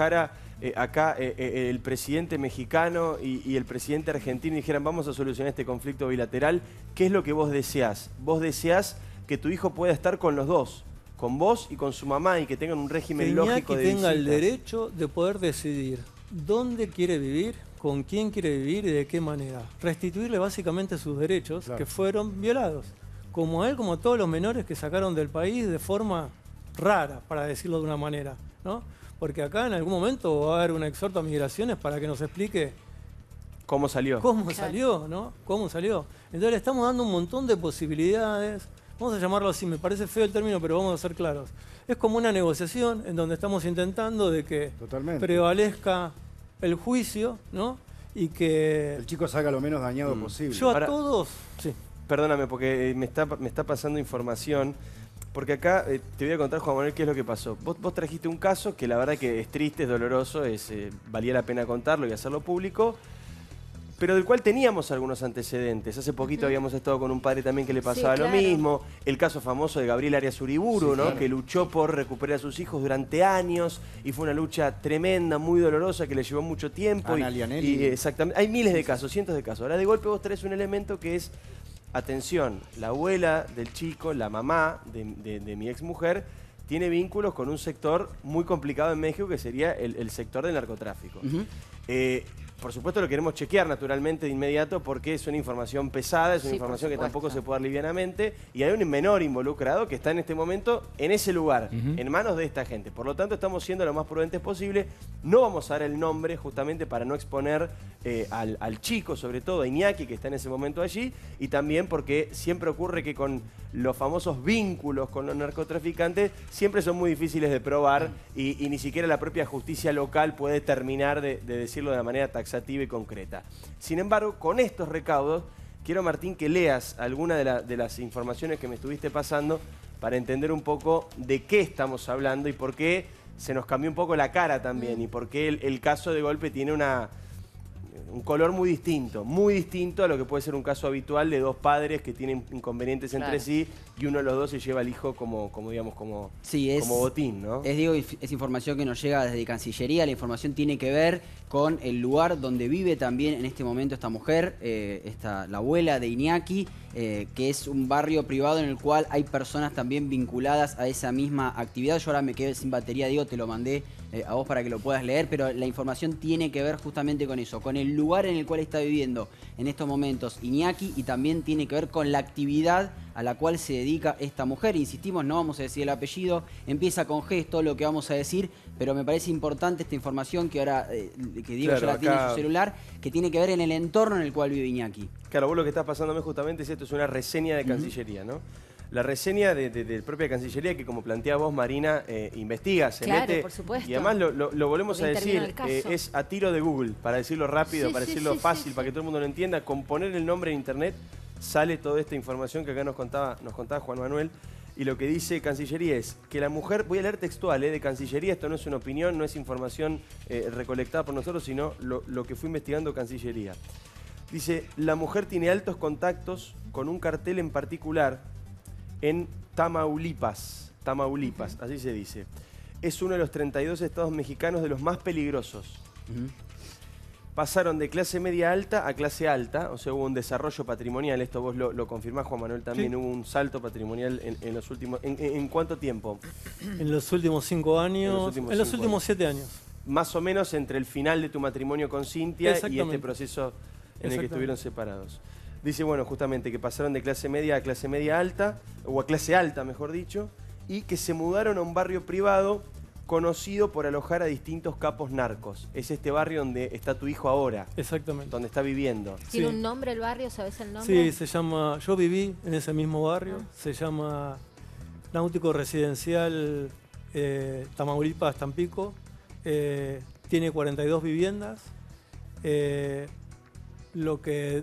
bajara acá el presidente mexicano y el presidente argentino y dijeran vamos a solucionar este conflicto bilateral, ¿qué es lo que vos deseás? Vos deseás que tu hijo pueda estar con los dos, con vos y con su mamá, y que tengan un régimen lógico de visitas. Que tenga el derecho de poder decidir dónde quiere vivir, con quién quiere vivir y de qué manera. Restituirle básicamente sus derechos, claro, que fueron violados. Como a él, como a todos los menores que sacaron del país de forma rara, para decirlo de una manera, ¿no? Porque acá en algún momento va a haber un exhorto a migraciones para que nos explique cómo salió. Cómo salió, ¿no? Cómo salió. Entonces le estamos dando un montón de posibilidades. Vamos a llamarlo así, me parece feo el término, pero vamos a ser claros. Es como una negociación en donde estamos intentando de que prevalezca el juicio, ¿no? Y que el chico salga lo menos dañado posible. Yo a todos... Sí. Perdóname, porque me está pasando información. Porque acá te voy a contar, Juan Manuel, qué es lo que pasó. Vos trajiste un caso que la verdad que es triste, es doloroso, valía la pena contarlo y hacerlo público, pero del cual teníamos algunos antecedentes. Hace poquito habíamos estado con un padre también que le pasaba lo mismo. El caso famoso de Gabriel Arias Uriburu, ¿no? Que luchó por recuperar a sus hijos durante años y fue una lucha tremenda, muy dolorosa, que le llevó mucho tiempo. Y exactamente, hay miles de casos, cientos de casos. Ahora de golpe vos traes un elemento que es, atención, la abuela del chico, la mamá de mi exmujer, tiene vínculos con un sector muy complicado en México, que sería el sector del narcotráfico. Por supuesto lo queremos chequear naturalmente de inmediato porque es una información pesada, es una información que tampoco se puede dar livianamente, y hay un menor involucrado que está en este momento en ese lugar, en manos de esta gente. Por lo tanto estamos siendo lo más prudentes posible. No vamos a dar el nombre justamente para no exponer al chico, sobre todo a Iñaki, que está en ese momento allí, y también porque siempre ocurre que con los famosos vínculos con los narcotraficantes siempre son muy difíciles de probar y ni siquiera la propia justicia local puede terminar de decirlo de manera taxativa y concreta. Sin embargo, con estos recaudos, quiero, Martín, que leas alguna de las informaciones que me estuviste pasando para entender un poco de qué estamos hablando y por qué se nos cambió un poco la cara también y por qué el caso de golpe tiene un color muy distinto a lo que puede ser un caso habitual de dos padres que tienen inconvenientes entre sí y uno de los dos se lleva al hijo como botín, ¿no? Es información que nos llega desde Cancillería. La información tiene que ver con el lugar donde vive también en este momento esta mujer, la abuela de Iñaki, que es un barrio privado en el cual hay personas también vinculadas a esa misma actividad. Yo ahora me quedé sin batería, Diego, te lo mandé a vos para que lo puedas leer, pero la información tiene que ver justamente con eso, con el lugar en el cual está viviendo en estos momentos Iñaki, y también tiene que ver con la actividad a la cual se dedica esta mujer. Insistimos, no vamos a decir el apellido, empieza con G, es todo lo que vamos a decir, pero me parece importante esta información que ahora, que Diego ya la tiene en su celular, que tiene que ver en el entorno en el cual vive Iñaki. Claro, vos lo que estás pasándome justamente es esto, es una reseña de Cancillería, ¿no? La reseña de propia Cancillería que, como plantea vos, Marina, investiga, se mete. Por supuesto. Y además lo volvemos a decir, es a tiro de Google, para decirlo rápido, para decirlo fácil, para que todo el mundo lo entienda. Con poner el nombre en internet sale toda esta información que acá nos contaba Juan Manuel. Y lo que dice Cancillería es que la mujer, voy a leer textual de Cancillería, esto no es una opinión, no es información recolectada por nosotros, sino lo que fue investigando Cancillería. Dice, la mujer tiene altos contactos con un cartel en particular en Tamaulipas, así se dice. Es uno de los 32 estados mexicanos de los más peligrosos. Pasaron de clase media alta a clase alta, o sea, hubo un desarrollo patrimonial, esto vos lo confirmás, Juan Manuel, también hubo un salto patrimonial en los últimos... ¿En cuánto tiempo? En los últimos 5 años, en los últimos 7 años. Más o menos entre el final de tu matrimonio con Cintia y este proceso en el que estuvieron separados. Dice, bueno, justamente que pasaron de clase media a clase media alta, o a clase alta, mejor dicho, y que se mudaron a un barrio privado conocido por alojar a distintos capos narcos. Es este barrio donde está tu hijo ahora. Exactamente. Donde está viviendo. ¿Tiene un nombre el barrio? ¿Sabes el nombre? Sí, se llama... Yo viví en ese mismo barrio. Se llama Náutico Residencial Tamaulipas, Tampico. Tiene 42 viviendas. Lo que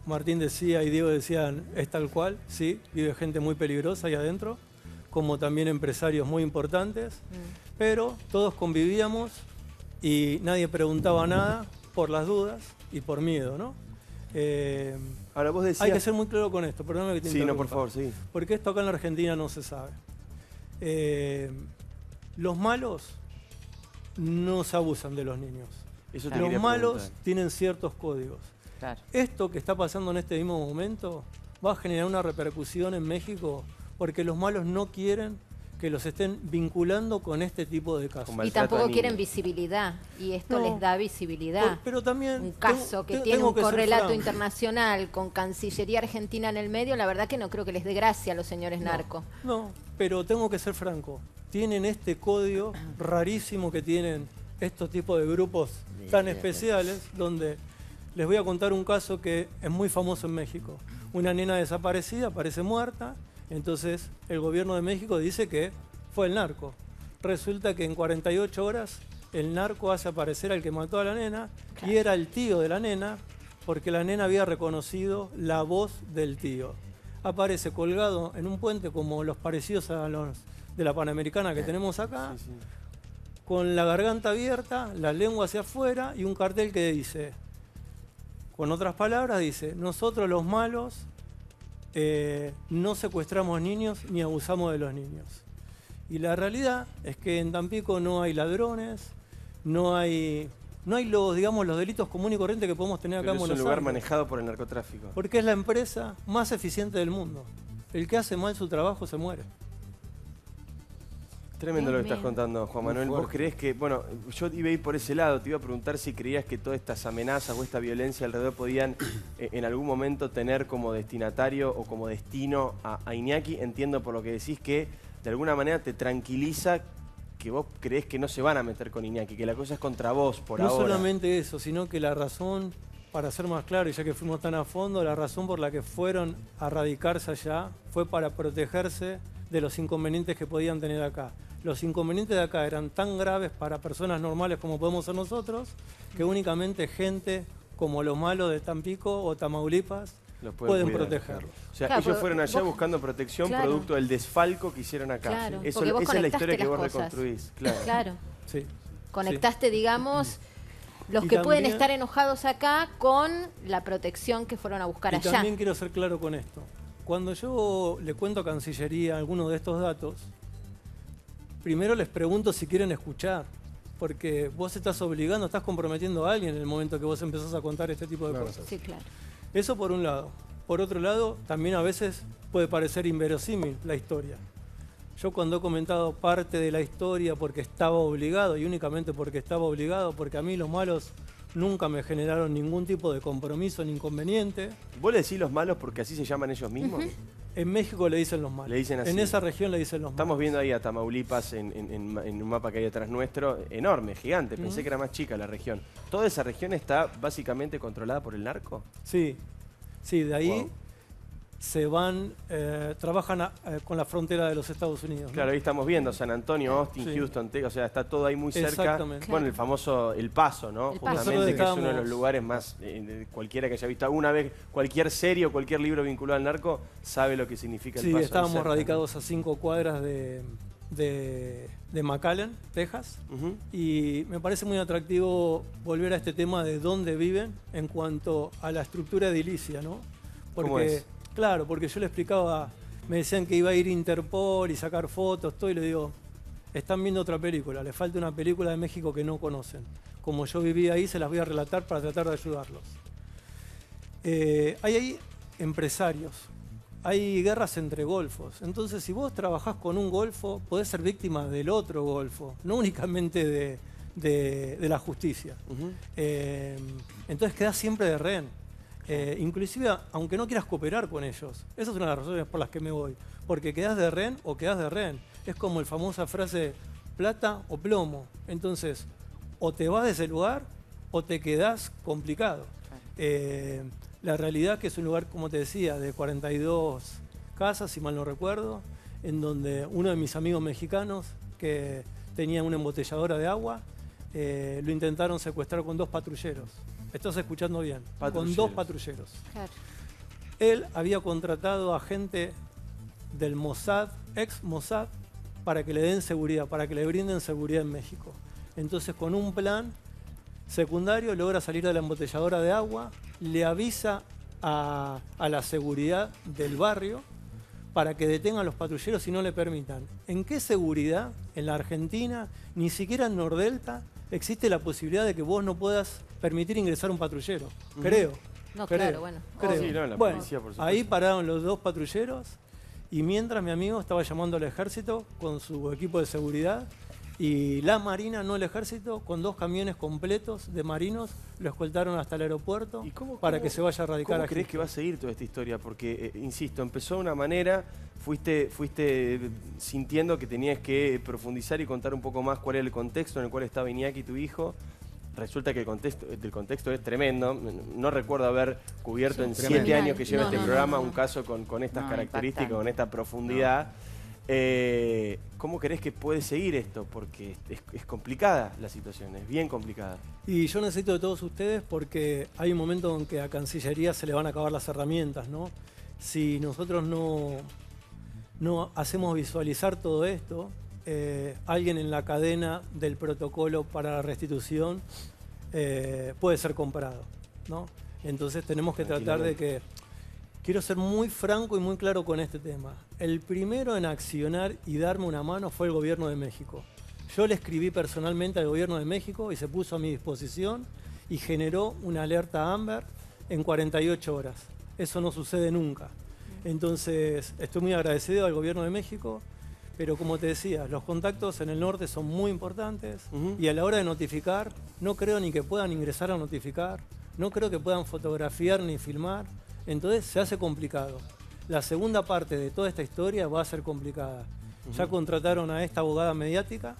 Martín decía y Diego decían es tal cual, sí, vive gente muy peligrosa ahí adentro, como también empresarios muy importantes, pero todos convivíamos y nadie preguntaba nada por las dudas y por miedo, ¿no? Ahora vos decías... Hay que ser muy claro con esto, perdóname que te interrumpa. Sí, no, por favor, sí. Porque esto acá en la Argentina no se sabe. Los malos no se abusan de los niños. Eso te Los quería malos preguntar. tienen ciertos códigos. Claro. Esto que está pasando en este mismo momento va a generar una repercusión en México porque los malos no quieren que los estén vinculando con este tipo de casos. Con Y maltrato tampoco a quieren niños. visibilidad. Y esto No. les da visibilidad. Pero también Un caso que tiene tengo un que ser correlato franco. internacional con Cancillería Argentina en el medio, la verdad que no creo que les dé gracia a los señores narcos. No, pero tengo que ser franco. Tienen este código rarísimo que tienen estos tipos de grupos tan especiales, donde les voy a contar un caso que es muy famoso en México. Una nena desaparecida, aparece muerta, entonces el gobierno de México dice que fue el narco. Resulta que en 48 horas el narco hace aparecer al que mató a la nena y era el tío de la nena, porque la nena había reconocido la voz del tío. Aparece colgado en un puente como los parecidos a los de la Panamericana que tenemos acá, Sí, sí. con la garganta abierta, la lengua hacia afuera y un cartel que dice, con otras palabras, dice, nosotros los malos no secuestramos niños ni abusamos de los niños. Y la realidad es que en Tampico no hay ladrones, no hay los, digamos, los delitos comunes y corrientes que podemos tener acá Pero en es un Buenos lugar Aires. manejado por el narcotráfico. Porque es la empresa más eficiente del mundo. El que hace mal su trabajo se muere. Tremendo lo que Dios estás mío. contando, Juan Manuel. ¿Vos creés que, bueno, yo iba a ir por ese lado, te iba a preguntar si creías que todas estas amenazas o esta violencia alrededor podían en algún momento tener como destinatario o como destino a Iñaki? Entiendo por lo que decís que de alguna manera te tranquiliza que vos creés que no se van a meter con Iñaki, que la cosa es contra vos por No ahora. solamente eso, sino que la razón, para ser más claro, y ya que fuimos tan a fondo, la razón por la que fueron a radicarse allá fue para protegerse de los inconvenientes que podían tener acá. Los inconvenientes de acá eran tan graves para personas normales como podemos ser nosotros, que únicamente gente como los malos de Tampico o Tamaulipas Los pueden cuidar. protegerlos. O sea, Claro, ellos porque fueron allá vos- buscando protección Claro. producto del desfalco que hicieron acá. Claro, Eso, porque vos esa es la historia conectaste que vos las cosas. reconstruís. Claro. Claro. Sí. Conectaste, digamos, los Y que pueden también- estar enojados acá con la protección que fueron a buscar Y allá. también quiero ser claro con esto. Cuando yo le cuento a Cancillería algunos de estos datos, primero les pregunto si quieren escuchar, porque vos estás obligando, estás comprometiendo a alguien en el momento que vos empezás a contar este tipo de Claro. cosas. Sí, claro. Eso por un lado. Por otro lado, también a veces puede parecer inverosímil la historia. Yo cuando he comentado parte de la historia porque estaba obligado, y únicamente porque estaba obligado, porque a mí los malos nunca me generaron ningún tipo de compromiso ni inconveniente. ¿Vos le decís los malos porque así se llaman ellos mismos? En México le dicen los malos. Le dicen así. En esa región le dicen los malos. Estamos viendo ahí a Tamaulipas en un mapa que hay atrás nuestro, enorme, gigante. Pensé que era más chica la región. ¿Toda esa región está básicamente controlada por el narco? Sí, sí, de ahí Wow. se van, trabajan con la frontera de los Estados Unidos. ¿no? Claro, ahí estamos viendo San Antonio, Austin, Sí. Houston, Texas, o sea, está todo ahí muy cerca. Exactamente. Bueno, el famoso El Paso, ¿no? El Paso. Justamente, que es uno de los Nosotros lugares más, cualquiera que haya visto alguna vez cualquier serie o cualquier libro vinculado al narco, sabe lo que significa El Sí, Paso. ahí estábamos cerca, ¿no? radicados a 5 cuadras de McAllen, Texas. Ujú. Y me parece muy atractivo volver a este tema de dónde viven en cuanto a la estructura edilicia, ¿no? ¿Cómo es? Claro, porque yo le explicaba, me decían que iba a ir Interpol y sacar fotos, todo, y le digo, están viendo otra película, les falta una película de México que no conocen. Como yo vivía ahí, se las voy a relatar para tratar de ayudarlos. Hay ahí empresarios, hay guerras entre golfos. Entonces, si vos trabajás con un golfo, podés ser víctima del otro golfo, no únicamente de la justicia. Ujú. Entonces quedás siempre de rehén. Inclusive, aunque no quieras cooperar con ellos. Esa es una de las razones por las que me voy. Porque quedás de rehén o quedás de rehén. Es como la famosa frase, plata o plomo. Entonces, o te vas de ese lugar o te quedás complicado. La realidad que es un lugar, como te decía, de 42 casas, si mal no recuerdo, en donde uno de mis amigos mexicanos, que tenía una embotelladora de agua, lo intentaron secuestrar con 2 patrulleros. Estás escuchando bien, con 2 Patrulleros. patrulleros. Claro. Él había contratado a gente del Mossad, ex Mossad, para que le den seguridad, para que le brinden seguridad en México. Entonces, con un plan secundario, logra salir de la embotelladora de agua, le avisa a la seguridad del barrio para que detengan a los patrulleros y no le permitan. ¿En qué seguridad en la Argentina, ni siquiera en Nordelta, existe la posibilidad de que vos no puedas permitir ingresar un patrullero, creo. No, creo, claro, bueno. creo. Sí, no, la Bueno, policía, por supuesto. ahí pararon los 2 patrulleros y mientras mi amigo estaba llamando al ejército con su equipo de seguridad y la Marina, no el ejército, con 2 camiones completos de marinos lo escoltaron hasta el aeropuerto ¿Y para que se vaya a radicar ¿Cómo aquí. crees que va a seguir toda esta historia? Porque, insisto, empezó de una manera, fuiste sintiendo que tenías que profundizar y contar un poco más cuál era el contexto en el cual estaba Iñaki, tu hijo. Resulta que el contexto es tremendo. No recuerdo haber cubierto en 7 años que lleva este programa un caso con estas características, impactante. con esta profundidad. ¿Cómo crees que puede seguir esto? Porque es complicada la situación, es bien complicada. Y yo necesito de todos ustedes porque hay un momento en que a Cancillería se le van a acabar las herramientas, ¿no? Si nosotros no hacemos visualizar todo esto, alguien en la cadena del protocolo para la restitución puede ser comprado, ¿no? Entonces tenemos que tratar de que... Quiero ser muy franco y muy claro con este tema. El primero en accionar y darme una mano fue el Gobierno de México. Yo le escribí personalmente al Gobierno de México y se puso a mi disposición y generó una alerta Amber en 48 horas. Eso no sucede nunca. Entonces, estoy muy agradecido al Gobierno de México, pero como te decía, los contactos en el norte son muy importantes y a la hora de notificar, no creo ni que puedan ingresar a notificar, no creo que puedan fotografiar ni filmar. Entonces se hace complicado. La segunda parte de toda esta historia va a ser complicada. Ya contrataron a esta abogada mediática,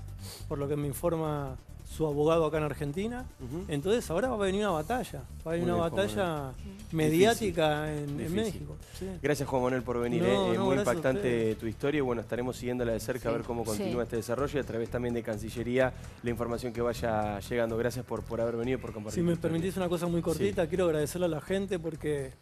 por lo que me informa su abogado acá en Argentina. Entonces ahora va a venir una batalla. Va a venir una batalla mediática en México. Sí. Gracias, Juan Manuel, por venir. Muy impactante tu historia y bueno, estaremos siguiéndola de cerca a ver cómo continúa este desarrollo y a través también de Cancillería la información que vaya llegando. Gracias por haber venido y por compartir. Si me permitís una cosa muy cortita, quiero agradecerle a la gente porque